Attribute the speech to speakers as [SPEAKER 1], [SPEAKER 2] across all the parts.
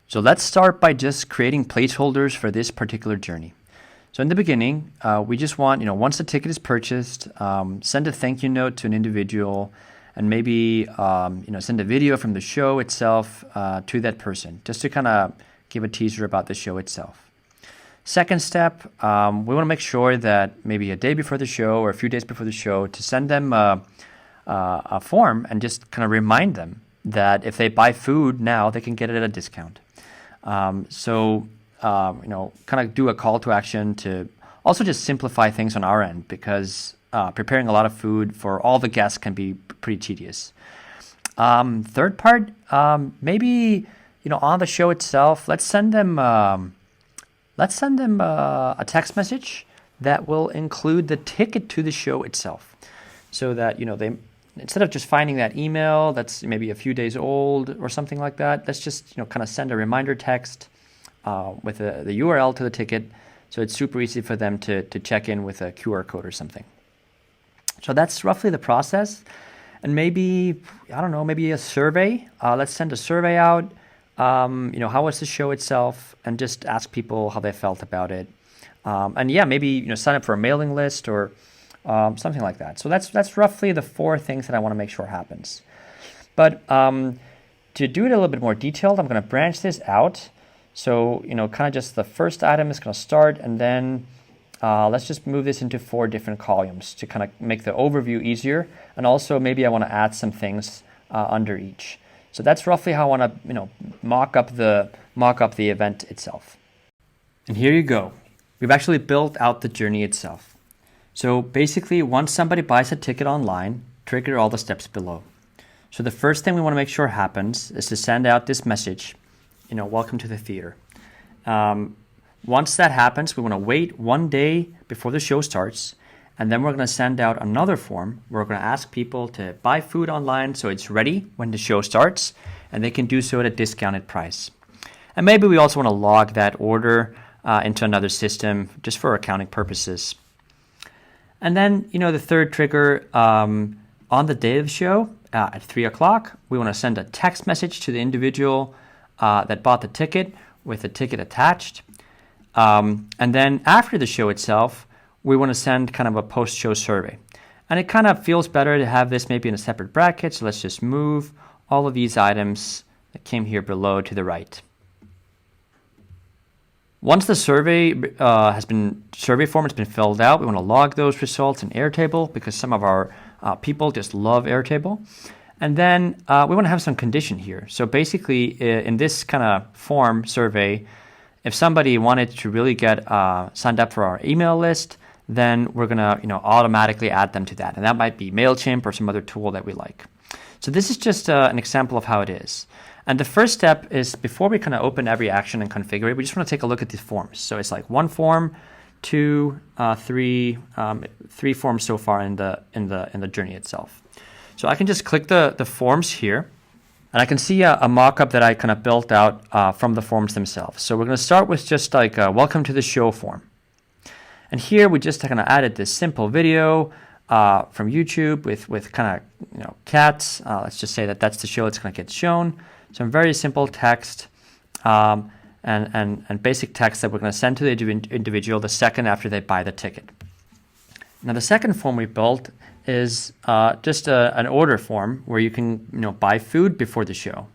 [SPEAKER 1] So let's start by just creating placeholders for this particular journey. So in the beginning, we just want, once the ticket is purchased, send a thank you note to an individual, and maybe, send a video from the show itself to that person, just to kind of give a teaser about the show itself. Second step, we want to make sure that maybe a day before the show or a few days before the show to send them a form and just kind of remind them that if they buy food now, they can get it at a discount. Kind of do a call to action to also just simplify things on our end, because preparing a lot of food for all the guests can be pretty tedious. Third part, maybe, on the show itself, let's send them a text message that will include the ticket to the show itself, so that, they, instead of just finding that email that's maybe a few days old or something like that, let's just, kind of send a reminder text with the URL to the ticket, so it's super easy for them to check in with a QR code or something. So that's roughly the process. And maybe, maybe a survey. Let's send a survey out. How was the show itself, and just ask people how they felt about it. Maybe, sign up for a mailing list or something like that. So that's roughly the 4 things that I want to make sure happens. But to do it a little bit more detailed, I'm going to branch this out. So, kind of just the first item is going to start, and then let's just move this into 4 different columns to kind of make the overview easier. And also maybe I want to add some things under each. So that's roughly how I want to, mock up the event itself. And here you go. We've actually built out the journey itself. So basically, once somebody buys a ticket online, trigger all the steps below. So the first thing we want to make sure happens is to send out this message, welcome to the theater. Once that happens, we want to wait 1 day before the show starts, and then we're going to send out another form. We're going to ask people to buy food online so it's ready when the show starts, and they can do so at a discounted price. And maybe we also want to log that order into another system just for accounting purposes. And then, the third trigger, on the day of the show at 3 o'clock, we want to send a text message to the individual that bought the ticket with the ticket attached. And then after the show itself, we want to send kind of a post-show survey. And it kind of feels better to have this maybe in a separate bracket, so let's just move all of these items that came here below to the right. Once the survey form has been filled out, we want to log those results in Airtable, because some of our people just love Airtable. And then we want to have some condition here. So basically, in this kind of form survey, if somebody wanted to really get signed up for our email list, then we're going to automatically add them to that. And that might be MailChimp or some other tool that we like. So this is just an example of how it is. And the first step is, before we kind of open every action and configure it, we just want to take a look at these forms. So it's like 1 form, 2, 3 forms so far in the journey itself. So I can just click the forms here, and I can see a mock-up that I kind of built out from the forms themselves. So we're going to start with just like a welcome to the show form. And here we just kind of added this simple video from YouTube with kind of cats. Let's just say that that's the show that's going to get shown. Some very simple text and basic text that we're going to send to the individual the second after they buy the ticket. Now the second form we built is just an order form where you can buy food before the show.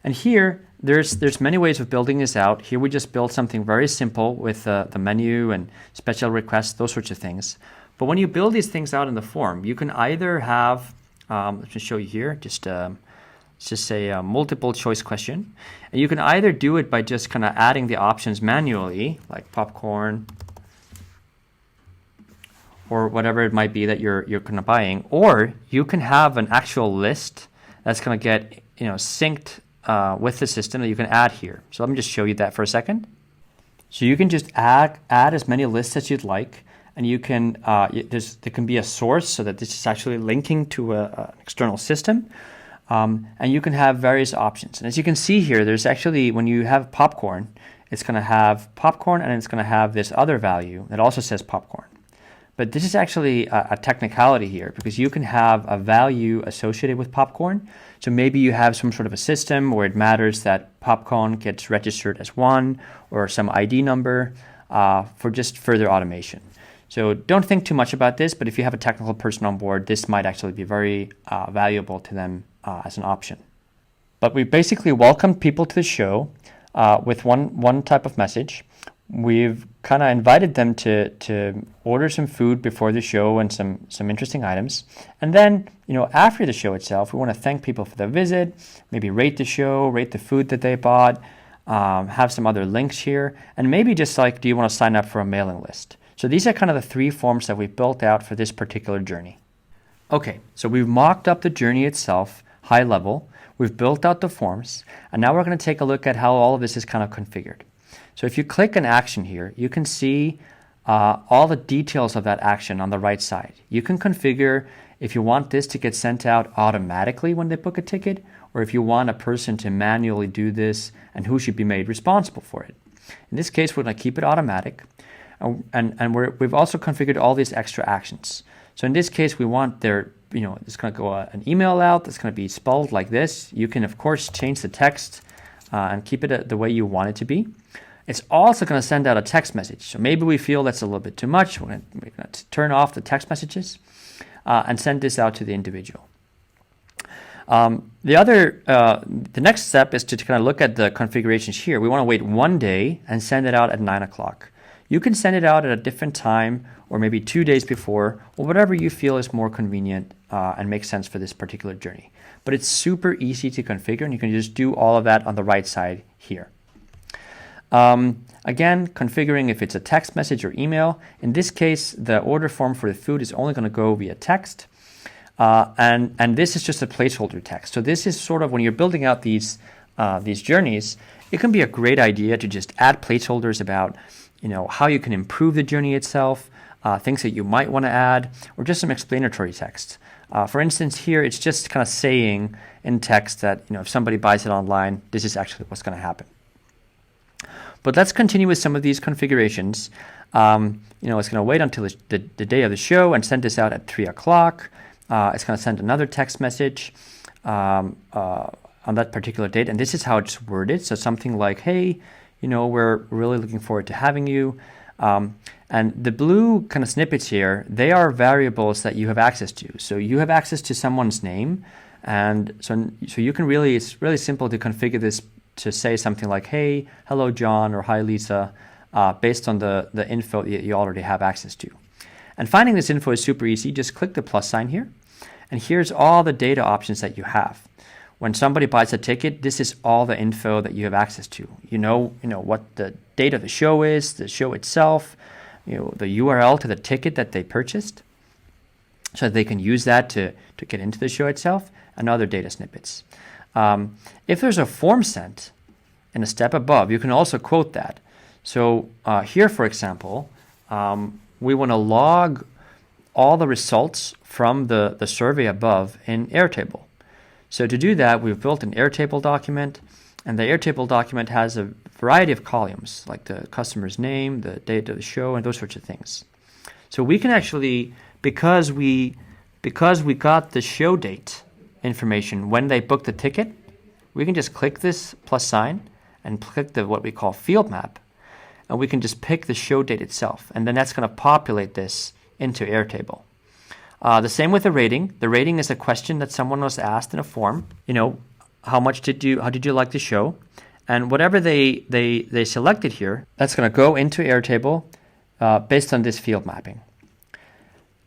[SPEAKER 1] And here there's many ways of building this out. Here we just built something very simple with the menu and special requests, those sorts of things. But when you build these things out in the form, you can either have, let's just show you here, just say a multiple choice question. And you can either do it by just kind of adding the options manually, like popcorn, or whatever it might be that you're kind of buying, or you can have an actual list that's going to get synced with the system that you can add here. So let me just show you that for a second. So you can just add as many lists as you'd like, and you can there can be a source so that this is actually linking to an external system, and you can have various options. And as you can see here, there's actually, when you have popcorn, it's going to have popcorn, and it's going to have this other value that also says popcorn. But this is actually a technicality here because you can have a value associated with popcorn. So maybe you have some sort of a system where it matters that popcorn gets registered as one or some ID number for just further automation. So don't think too much about this, but if you have a technical person on board, this might actually be very valuable to them as an option. But we basically welcomed people to the show with one type of message. We've kind of invited them to order some food before the show and some interesting items. And then, after the show itself, we want to thank people for their visit, maybe rate the show, rate the food that they bought, have some other links here, and maybe just do you want to sign up for a mailing list? So these are kind of the 3 forms that we've built out for this particular journey. Okay, so we've mocked up the journey itself, high level. We've built out the forms, and now we're going to take a look at how all of this is kind of configured. So if you click an action here, you can see all the details of that action on the right side. You can configure if you want this to get sent out automatically when they book a ticket, or if you want a person to manually do this and who should be made responsible for it. In this case, we're going to keep it automatic, and we've also configured all these extra actions. So in this case, we want there's going to go an email out that's going to be spelled like this. You can, of course, change the text and keep it the way you want it to be. It's also going to send out a text message. So maybe we feel that's a little bit too much. We're going to turn off the text messages and send this out to the individual. The next step is to kind of look at the configurations here. We want to wait 1 day and send it out at 9 o'clock. You can send it out at a different time or maybe 2 days before, or whatever you feel is more convenient and makes sense for this particular journey. But it's super easy to configure, and you can just do all of that on the right side here. Again, configuring if it's a text message or email. In this case, the order form for the food is only going to go via text. And this is just a placeholder text. So this is sort of when you're building out these journeys, it can be a great idea to just add placeholders about how you can improve the journey itself, things that you might want to add, or just some explanatory text. For instance, here it's just kind of saying in text that if somebody buys it online, this is actually what's going to happen. But let's continue with some of these configurations. It's going to wait until the day of the show and send this out at 3 o'clock. It's going to send another text message on that particular date. And this is how it's worded. So something like, hey, we're really looking forward to having you. And the blue kind of snippets here, they are variables that you have access to. So you have access to someone's name. And so you can it's really simple to configure this to say something like, hey, hello, John, or hi, Lisa, based on the info that you already have access to. And finding this info is super easy. Just click the plus sign here. And here's all the data options that you have. When somebody buys a ticket, this is all the info that you have access to. You know what the date of the show is, the show itself, the URL to the ticket that they purchased, so that they can use that to get into the show itself, and other data snippets. If there's a form sent in a step above, you can also quote that. So here, for example, we want to log all the results from the survey above in Airtable. So to do that, we've built an Airtable document, and the Airtable document has a variety of columns, like the customer's name, the date of the show, and those sorts of things. So we can actually, because we got the show date information when they booked the ticket, we can just click this plus sign and click what we call field map, and we can just pick the show date itself, and then that's going to populate this into Airtable. The same with the rating. The rating is a question that someone was asked in a form. How did you like the show? And whatever they selected here, that's going to go into Airtable based on this field mapping.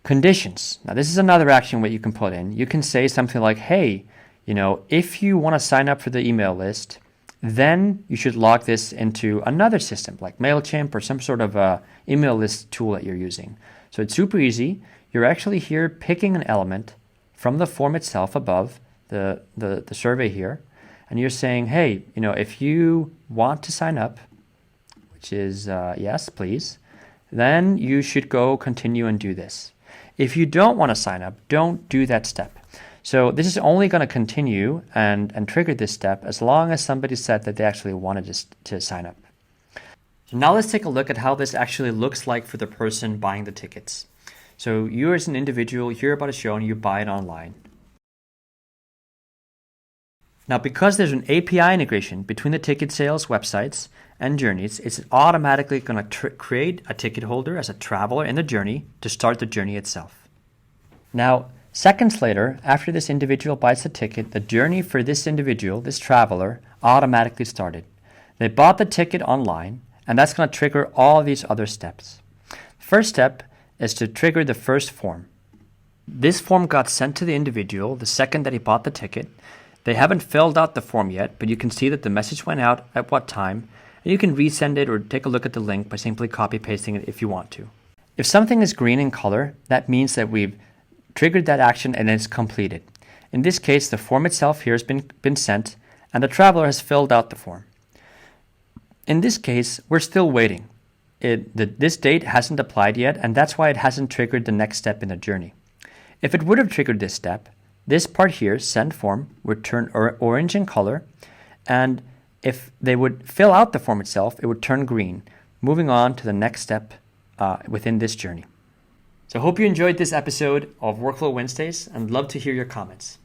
[SPEAKER 1] Conditions. Now, this is another action that you can put in. You can say something like, hey, if you want to sign up for the email list, then you should log this into another system like Mailchimp or some sort of email list tool that you're using. So it's super easy. You're actually here picking an element from the form itself above the survey here, and you're saying, hey, if you want to sign up, which is yes, please, then you should go continue and do this. If you don't want to sign up, don't do that step. So this is only going to continue and trigger this step as long as somebody said that they actually wanted to sign up. So now let's take a look at how this actually looks like for the person buying the tickets. So you as an individual hear about a show and you buy it online. Now, because there's an API integration between the ticket sales websites and journeys, it's automatically going to create a ticket holder as a traveler in the journey to start the journey itself. Now, seconds later, after this individual buys the ticket, the journey for this individual, this traveler, automatically started. They bought the ticket online, and that's going to trigger all these other steps. First step is to trigger the first form. This form got sent to the individual the second that he bought the ticket. They haven't filled out the form yet, but you can see that the message went out at what time, and you can resend it or take a look at the link by simply copy-pasting it if you want to. If something is green in color, that means that we've triggered that action and it's completed. In this case, the form itself here has been sent, and the traveler has filled out the form. In this case, we're still waiting. This date hasn't applied yet, and that's why it hasn't triggered the next step in the journey. If it would have triggered this step, this part here, send form, would turn orange in color, and if they would fill out the form itself, it would turn green, moving on to the next step within this journey. So I hope you enjoyed this episode of Workflow Wednesdays and love to hear your comments.